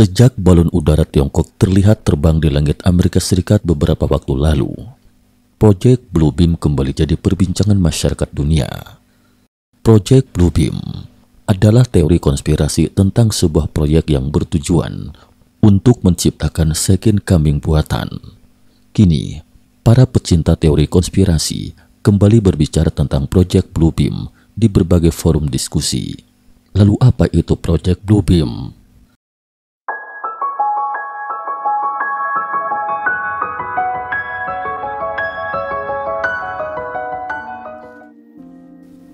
Sejak balon udara Tiongkok terlihat terbang di langit Amerika Serikat beberapa waktu lalu, proyek Bluebeam kembali jadi perbincangan masyarakat dunia. Proyek Bluebeam adalah teori konspirasi tentang sebuah proyek yang bertujuan untuk menciptakan second coming buatan. Kini, para pecinta teori konspirasi kembali berbicara tentang proyek Bluebeam di berbagai forum diskusi. Lalu apa itu proyek Bluebeam?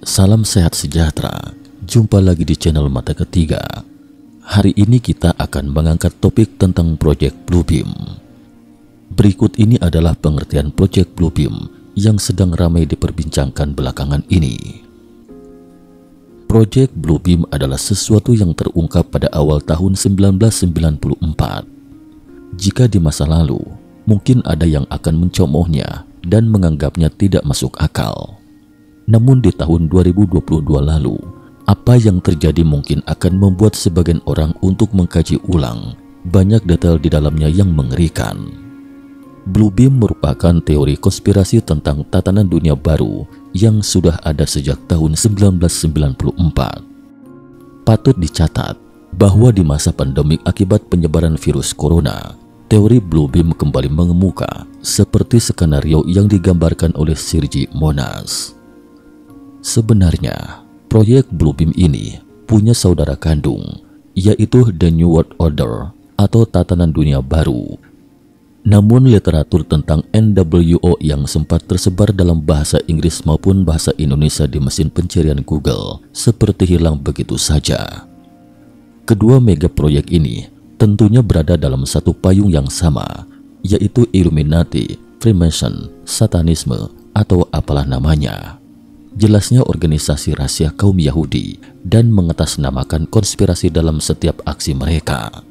Salam sehat sejahtera, jumpa lagi di channel Mata Ketiga. Hari ini kita akan mengangkat topik tentang proyek Bluebeam. Berikut ini adalah pengertian proyek Bluebeam yang sedang ramai diperbincangkan belakangan ini. Proyek Bluebeam adalah sesuatu yang terungkap pada awal tahun 1994. Jika di masa lalu, mungkin ada yang akan mencemoohnya dan menganggapnya tidak masuk akal. Namun di tahun 2022 lalu, apa yang terjadi mungkin akan membuat sebagian orang untuk mengkaji ulang banyak detail di dalamnya yang mengerikan. Bluebeam merupakan teori konspirasi tentang tatanan dunia baru yang sudah ada sejak tahun 1994. Patut dicatat bahwa di masa pandemik akibat penyebaran virus corona, teori Bluebeam kembali mengemuka seperti skenario yang digambarkan oleh Sergei Monas. Sebenarnya, proyek Bluebeam ini punya saudara kandung, yaitu The New World Order atau tatanan dunia baru. Namun literatur tentang NWO yang sempat tersebar dalam bahasa Inggris maupun bahasa Indonesia di mesin pencarian Google seperti hilang begitu saja. Kedua mega proyek ini tentunya berada dalam satu payung yang sama, yaitu Illuminati, Freemason, Satanisme, atau apalah namanya. Jelasnya organisasi rahasia kaum Yahudi dan mengatasnamakan konspirasi dalam setiap aksi mereka.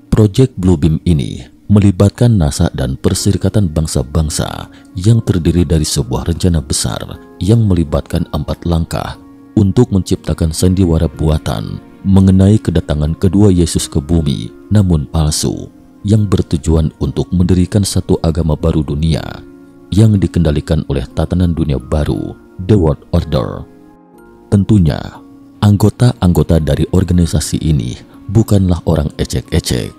Proyek Bluebeam ini melibatkan NASA dan Perserikatan Bangsa-Bangsa yang terdiri dari sebuah rencana besar yang melibatkan 4 langkah untuk menciptakan sandiwara buatan mengenai kedatangan kedua Yesus ke bumi namun palsu, yang bertujuan untuk mendirikan satu agama baru dunia yang dikendalikan oleh tatanan dunia baru, The World Order. Tentunya, anggota-anggota dari organisasi ini bukanlah orang ecek-ecek.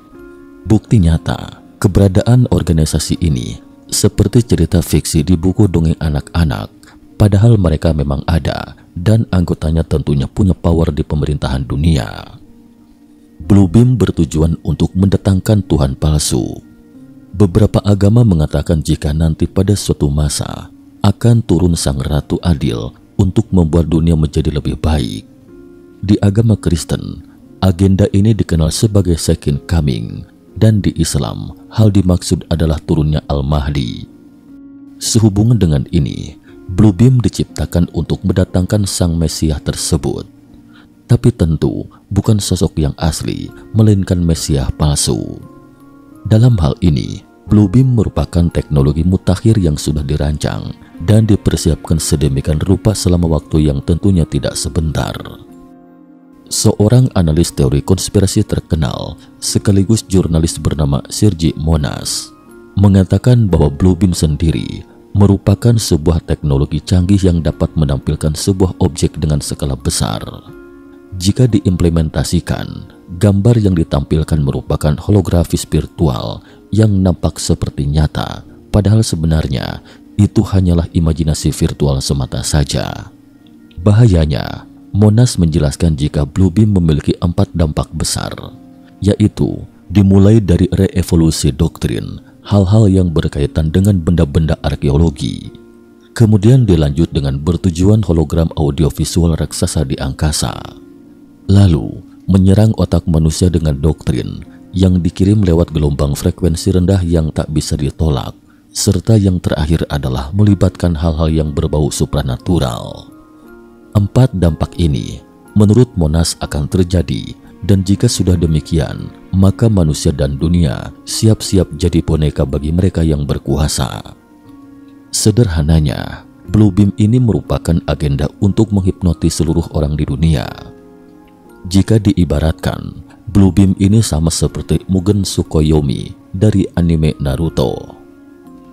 Bukti nyata, keberadaan organisasi ini seperti cerita fiksi di buku dongeng anak-anak, padahal mereka memang ada dan anggotanya tentunya punya power di pemerintahan dunia. Bluebeam bertujuan untuk mendatangkan Tuhan palsu. Beberapa agama mengatakan jika nanti pada suatu masa akan turun Sang Ratu Adil untuk membuat dunia menjadi lebih baik. Di agama Kristen, agenda ini dikenal sebagai Second Coming, dan di Islam, hal dimaksud adalah turunnya Al-Mahdi. Sehubungan dengan ini, Bluebeam diciptakan untuk mendatangkan Sang Mesias tersebut. Tapi tentu bukan sosok yang asli, melainkan Mesias palsu. Dalam hal ini, Bluebeam merupakan teknologi mutakhir yang sudah dirancang dan dipersiapkan sedemikian rupa selama waktu yang tentunya tidak sebentar. Seorang analis teori konspirasi terkenal sekaligus jurnalis bernama Sergei Monas mengatakan bahwa Bluebeam sendiri merupakan sebuah teknologi canggih yang dapat menampilkan sebuah objek dengan skala besar. Jika diimplementasikan, gambar yang ditampilkan merupakan holografis virtual yang nampak seperti nyata, padahal sebenarnya itu hanyalah imajinasi virtual semata saja. Bahayanya, Monas menjelaskan jika Bluebeam memiliki 4 dampak besar, yaitu dimulai dari reevolusi doktrin, hal-hal yang berkaitan dengan benda-benda arkeologi. Kemudian dilanjut dengan bertujuan hologram audiovisual raksasa di angkasa. Lalu, menyerang otak manusia dengan doktrin yang dikirim lewat gelombang frekuensi rendah yang tak bisa ditolak, serta yang terakhir adalah melibatkan hal-hal yang berbau supranatural. 4 dampak ini menurut Monas akan terjadi, dan jika sudah demikian, maka manusia dan dunia siap-siap jadi boneka bagi mereka yang berkuasa. Sederhananya, Bluebeam ini merupakan agenda untuk menghipnotis seluruh orang di dunia. Jika diibaratkan, Bluebeam ini sama seperti Mugen Tsukuyomi dari anime Naruto.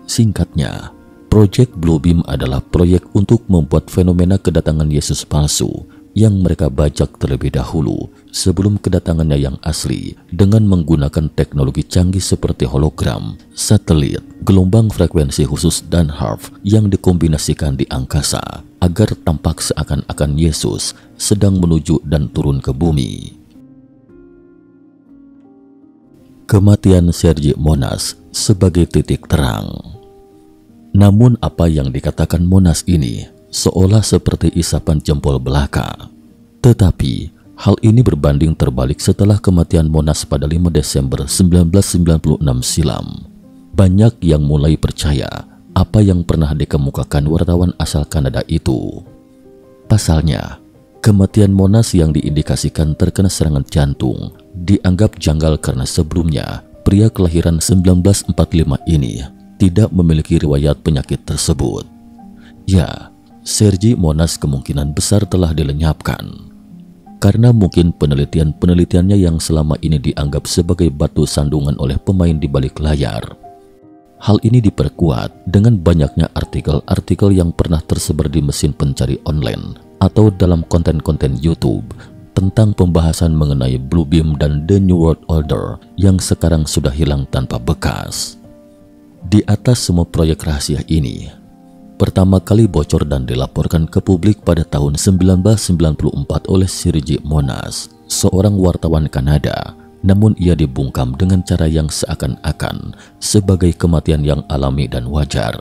Singkatnya, Project Bluebeam adalah proyek untuk membuat fenomena kedatangan Yesus palsu yang mereka bajak terlebih dahulu sebelum kedatangannya yang asli dengan menggunakan teknologi canggih seperti hologram, satelit, gelombang frekuensi khusus dan HARF yang dikombinasikan di angkasa agar tampak seakan-akan Yesus sedang menuju dan turun ke bumi. Kematian Sergei Monas sebagai titik terang. Namun apa yang dikatakan Monas ini seolah seperti isapan jempol belaka. Tetapi hal ini berbanding terbalik setelah kematian Monas pada 5 Desember 1996 silam. Banyak yang mulai percaya apa yang pernah dikemukakan wartawan asal Kanada itu. Pasalnya, kematian Monas yang diindikasikan terkena serangan jantung dianggap janggal karena sebelumnya pria kelahiran 1945 ini tidak memiliki riwayat penyakit tersebut. Ya, Sergei Monas kemungkinan besar telah dilenyapkan. Karena mungkin penelitiannya yang selama ini dianggap sebagai batu sandungan oleh pemain di balik layar. Hal ini diperkuat dengan banyaknya artikel-artikel yang pernah tersebar di mesin pencari online atau dalam konten-konten YouTube tentang pembahasan mengenai Bluebeam dan The New World Order yang sekarang sudah hilang tanpa bekas. Di atas semua proyek rahasia ini, pertama kali bocor dan dilaporkan ke publik pada tahun 1994 oleh Sergei Monas, seorang wartawan Kanada, namun ia dibungkam dengan cara yang seakan-akan sebagai kematian yang alami dan wajar.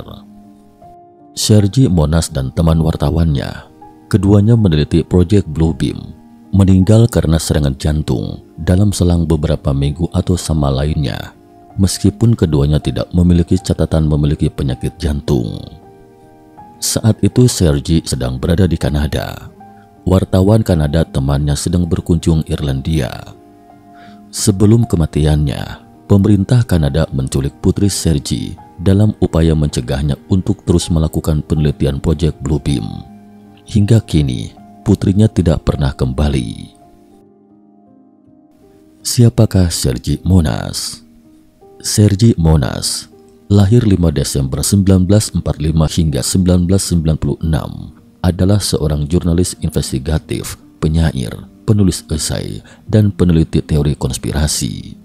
Sergei Monas dan teman wartawannya, keduanya meneliti proyek Bluebeam, meninggal karena serangan jantung dalam selang beberapa minggu atau sama lainnya, meskipun keduanya tidak memiliki catatan memiliki penyakit jantung. Saat itu Sergei sedang berada di Kanada. Wartawan Kanada temannya sedang berkunjung Irlandia. Sebelum kematiannya, pemerintah Kanada menculik putri Sergei dalam upaya mencegahnya untuk terus melakukan penelitian proyek Bluebeam. Hingga kini, putrinya tidak pernah kembali. Siapakah Sergei Monas? Sergei Monas lahir 5 Desember 1945 hingga 1996, adalah seorang jurnalis investigatif, penyair, penulis esai, dan peneliti teori konspirasi.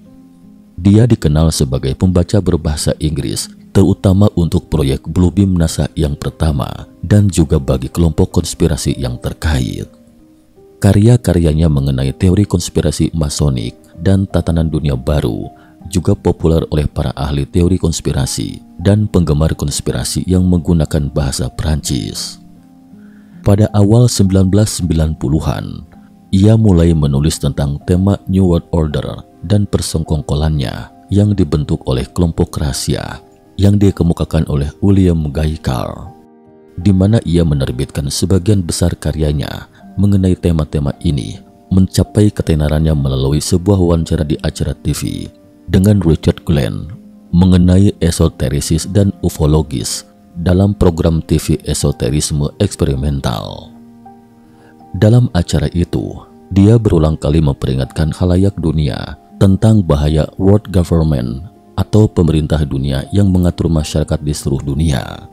Dia dikenal sebagai pembaca berbahasa Inggris, terutama untuk proyek Bluebeam NASA yang pertama dan juga bagi kelompok konspirasi yang terkait. Karya-karyanya mengenai teori konspirasi masonik dan tatanan dunia baru juga populer oleh para ahli teori konspirasi dan penggemar konspirasi yang menggunakan bahasa Prancis. Pada awal 1990-an, ia mulai menulis tentang tema New World Order dan persengkongkolannya yang dibentuk oleh kelompok rahasia yang dikemukakan oleh William Guy Carr, di mana ia menerbitkan sebagian besar karyanya mengenai tema-tema ini, mencapai ketenarannya melalui sebuah wawancara di acara TV dengan Richard Glenn mengenai esoterisis dan ufologis dalam program TV esoterisme eksperimental. Dalam acara itu, dia berulang kali memperingatkan khalayak dunia tentang bahaya world government atau pemerintah dunia yang mengatur masyarakat di seluruh dunia.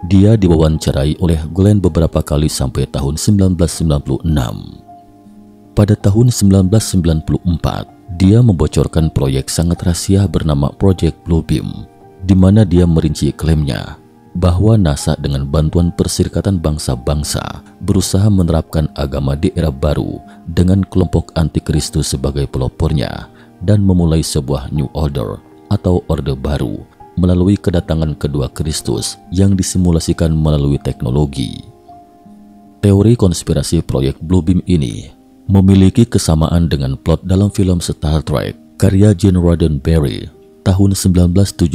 Dia diwawancarai oleh Glenn beberapa kali sampai tahun 1996. Pada tahun 1994, dia membocorkan proyek sangat rahasia bernama Project Bluebeam, di mana dia merinci klaimnya bahwa NASA dengan bantuan Perserikatan Bangsa-Bangsa berusaha menerapkan agama di era baru dengan kelompok antikristus sebagai pelopornya dan memulai sebuah New Order atau Orde Baru melalui kedatangan kedua Kristus yang disimulasikan melalui teknologi. Teori konspirasi proyek Bluebeam ini memiliki kesamaan dengan plot dalam film Star Trek karya Gene Roddenberry tahun 1975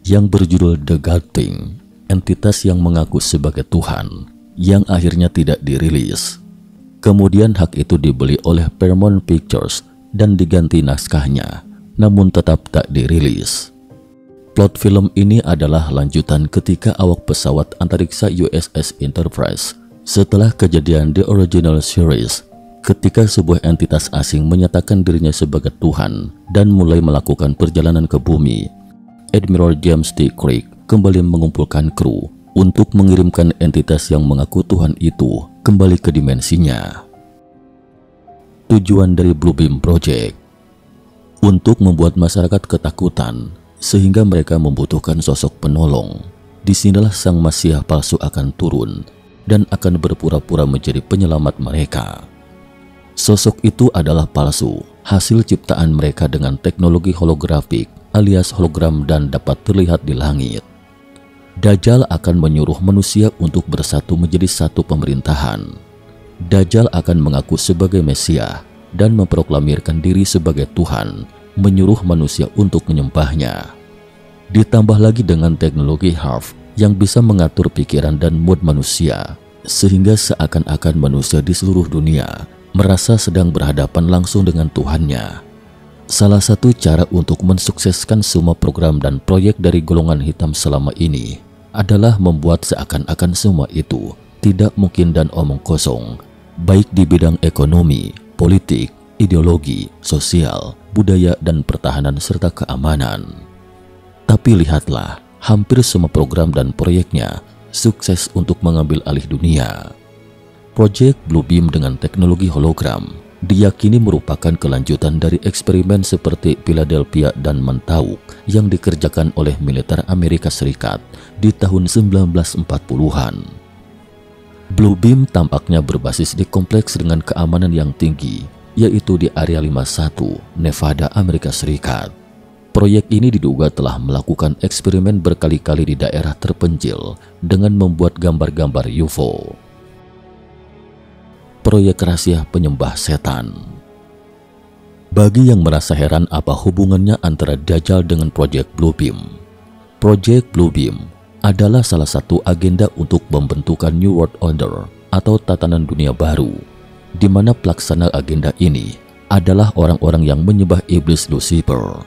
yang berjudul The God Thing, entitas yang mengaku sebagai Tuhan yang akhirnya tidak dirilis. Kemudian hak itu dibeli oleh Paramount Pictures dan diganti naskahnya, namun tetap tak dirilis. Plot film ini adalah lanjutan ketika awak pesawat antariksa USS Enterprise setelah kejadian The Original Series Ketika sebuah entitas asing menyatakan dirinya sebagai Tuhan dan mulai melakukan perjalanan ke bumi, Admiral James T. Kirk kembali mengumpulkan kru untuk mengirimkan entitas yang mengaku Tuhan itu kembali ke dimensinya. Tujuan dari Bluebeam Project untuk membuat masyarakat ketakutan sehingga mereka membutuhkan sosok penolong. Disinilah sang Masiah palsu akan turun dan akan berpura-pura menjadi penyelamat mereka. Sosok itu adalah palsu, hasil ciptaan mereka dengan teknologi holografik alias hologram dan dapat terlihat di langit. Dajjal akan menyuruh manusia untuk bersatu menjadi satu pemerintahan. Dajjal akan mengaku sebagai Mesias dan memproklamirkan diri sebagai Tuhan, menyuruh manusia untuk menyembahnya. Ditambah lagi dengan teknologi HARP yang bisa mengatur pikiran dan mood manusia, sehingga seakan-akan manusia di seluruh dunia merasa sedang berhadapan langsung dengan Tuhannya. Salah satu cara untuk mensukseskan semua program dan proyek dari golongan hitam selama ini adalah membuat seakan-akan semua itu tidak mungkin dan omong kosong, baik di bidang ekonomi, politik, ideologi, sosial, budaya, dan pertahanan serta keamanan. Tapi lihatlah, hampir semua program dan proyeknya sukses untuk mengambil alih dunia. Proyek Bluebeam dengan teknologi hologram diyakini merupakan kelanjutan dari eksperimen seperti Philadelphia dan Montauk yang dikerjakan oleh militer Amerika Serikat di tahun 1940-an. Bluebeam tampaknya berbasis di kompleks dengan keamanan yang tinggi, yaitu di Area 51, Nevada, Amerika Serikat. Proyek ini diduga telah melakukan eksperimen berkali-kali di daerah terpencil dengan membuat gambar-gambar UFO. Proyek rahasia penyembah setan. Bagi yang merasa heran apa hubungannya antara Dajjal dengan proyek Bluebeam, proyek Bluebeam adalah salah satu agenda untuk pembentukan New World Order atau tatanan dunia baru, di mana pelaksana agenda ini adalah orang-orang yang menyembah iblis Lucifer.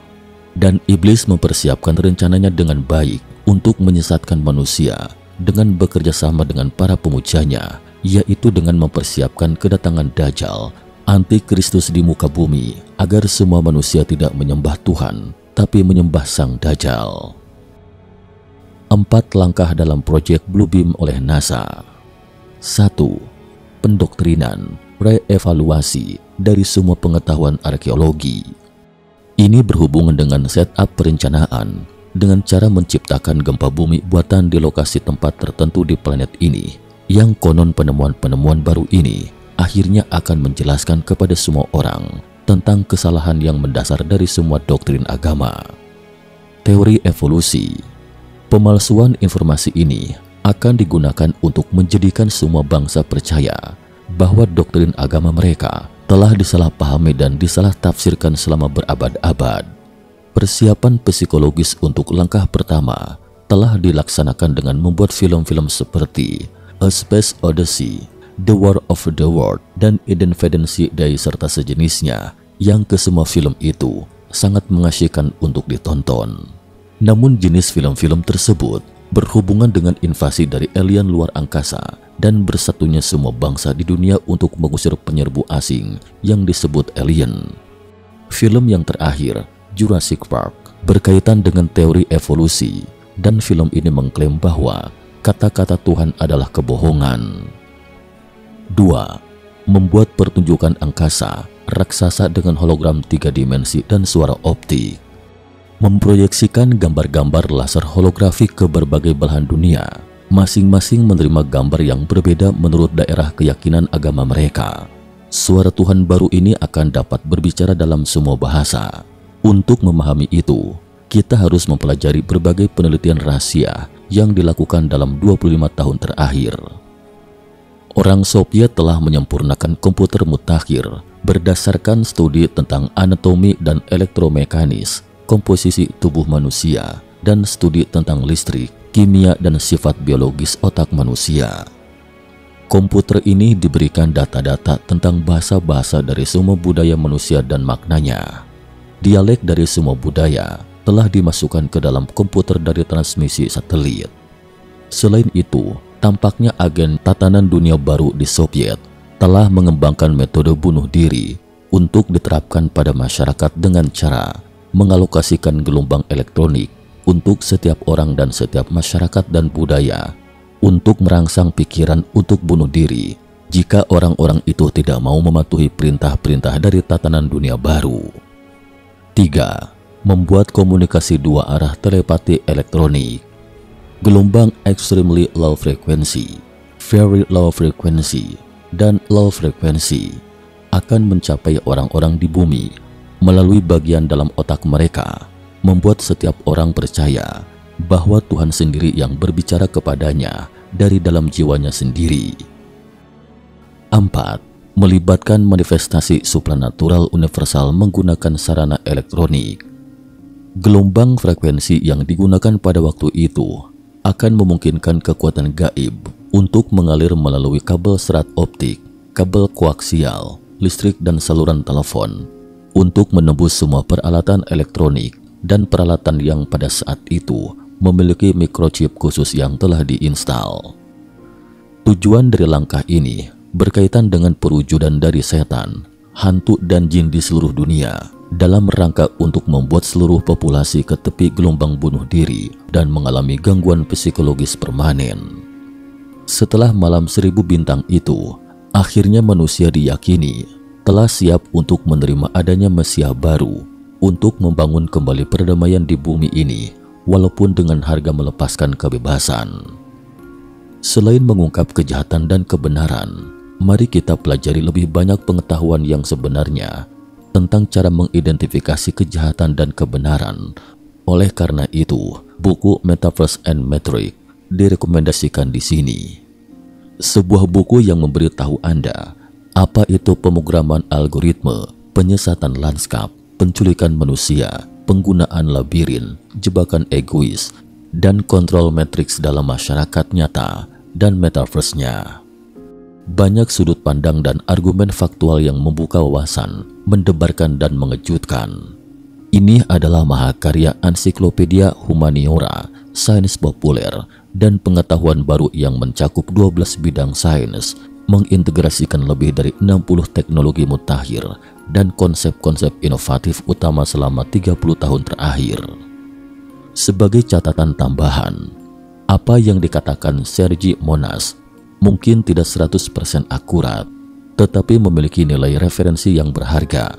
Dan iblis mempersiapkan rencananya dengan baik untuk menyesatkan manusia dengan bekerja sama dengan para pemujanya, yaitu dengan mempersiapkan kedatangan Dajjal, antikristus di muka bumi, agar semua manusia tidak menyembah Tuhan, tapi menyembah sang Dajjal. 4 langkah dalam proyek Bluebeam oleh NASA. 1. Pendoktrinan, reevaluasi dari semua pengetahuan arkeologi. Ini berhubungan dengan setup perencanaan dengan cara menciptakan gempa bumi buatan di lokasi tempat tertentu di planet ini, yang konon penemuan-penemuan baru ini akhirnya akan menjelaskan kepada semua orang tentang kesalahan yang mendasar dari semua doktrin agama. Teori evolusi. Pemalsuan informasi ini akan digunakan untuk menjadikan semua bangsa percaya bahwa doktrin agama mereka telah disalahpahami dan disalah-tafsirkan selama berabad-abad. Persiapan psikologis untuk langkah pertama telah dilaksanakan dengan membuat film-film seperti A Space Odyssey, The War of the World, dan Independence Day serta sejenisnya, yang kesemua film itu sangat mengasyikkan untuk ditonton. Namun jenis film-film tersebut berhubungan dengan invasi dari alien luar angkasa dan bersatunya semua bangsa di dunia untuk mengusir penyerbu asing yang disebut alien. Film yang terakhir, Jurassic Park, berkaitan dengan teori evolusi, dan film ini mengklaim bahwa kata-kata Tuhan adalah kebohongan. 2. Membuat pertunjukan angkasa, raksasa dengan hologram 3 dimensi dan suara optik. Memproyeksikan gambar-gambar laser holografik ke berbagai belahan dunia, masing-masing menerima gambar yang berbeda menurut daerah keyakinan agama mereka. Suara Tuhan baru ini akan dapat berbicara dalam semua bahasa. Untuk memahami itu, kita harus mempelajari berbagai penelitian rahasia yang dilakukan dalam 25 tahun terakhir. Orang Soviet telah menyempurnakan komputer mutakhir berdasarkan studi tentang anatomi dan elektromekanis, komposisi tubuh manusia, dan studi tentang listrik, kimia, dan sifat biologis otak manusia. Komputer ini diberikan data-data tentang bahasa-bahasa dari semua budaya manusia dan maknanya. Dialek dari semua budaya telah dimasukkan ke dalam komputer dari transmisi satelit. Selain itu, tampaknya agen tatanan dunia baru di Soviet telah mengembangkan metode bunuh diri untuk diterapkan pada masyarakat dengan cara mengalokasikan gelombang elektronik untuk setiap orang dan setiap masyarakat dan budaya untuk merangsang pikiran untuk bunuh diri jika orang-orang itu tidak mau mematuhi perintah-perintah dari tatanan dunia baru. 3. Membuat komunikasi dua arah telepati elektronik. Gelombang extremely low frequency, very low frequency, dan low frequency akan mencapai orang-orang di bumi melalui bagian dalam otak mereka, membuat setiap orang percaya bahwa Tuhan sendiri yang berbicara kepadanya dari dalam jiwanya sendiri. 4. Melibatkan manifestasi supranatural universal menggunakan sarana elektronik. Gelombang frekuensi yang digunakan pada waktu itu akan memungkinkan kekuatan gaib untuk mengalir melalui kabel serat optik, kabel koaksial, listrik dan saluran telepon untuk menembus semua peralatan elektronik dan peralatan yang pada saat itu memiliki microchip khusus yang telah diinstal. Tujuan dari langkah ini berkaitan dengan perwujudan dari setan, hantu dan jin di seluruh dunia dalam rangka untuk membuat seluruh populasi ke tepi gelombang bunuh diri dan mengalami gangguan psikologis permanen. Setelah malam 1000 bintang itu, akhirnya manusia diyakini telah siap untuk menerima adanya Mesia baru untuk membangun kembali perdamaian di bumi ini walaupun dengan harga melepaskan kebebasan. Selain mengungkap kejahatan dan kebenaran, mari kita pelajari lebih banyak pengetahuan yang sebenarnya tentang cara mengidentifikasi kejahatan dan kebenaran. Oleh karena itu, buku Metaverse and Matrix direkomendasikan di sini. Sebuah buku yang memberitahu Anda apa itu pemrograman algoritma, penyesatan lanskap, penculikan manusia, penggunaan labirin, jebakan egois, dan kontrol matriks dalam masyarakat nyata dan metaverse-nya. Banyak sudut pandang dan argumen faktual yang membuka wawasan, mendebarkan dan mengejutkan. Ini adalah mahakarya ensiklopedia humaniora, sains populer, dan pengetahuan baru yang mencakup 12 bidang sains, mengintegrasikan lebih dari 60 teknologi mutakhir dan konsep-konsep inovatif utama selama 30 tahun terakhir. Sebagai catatan tambahan, apa yang dikatakan Sergi Monas mungkin tidak 100% akurat, tetapi memiliki nilai referensi yang berharga.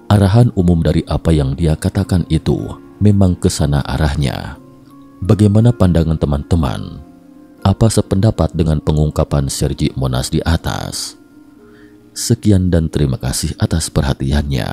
Arahan umum dari apa yang dia katakan itu memang ke sana arahnya. Bagaimana pandangan teman-teman? Apa sependapat dengan pengungkapan Sergi Monas di atas? Sekian dan terima kasih atas perhatiannya.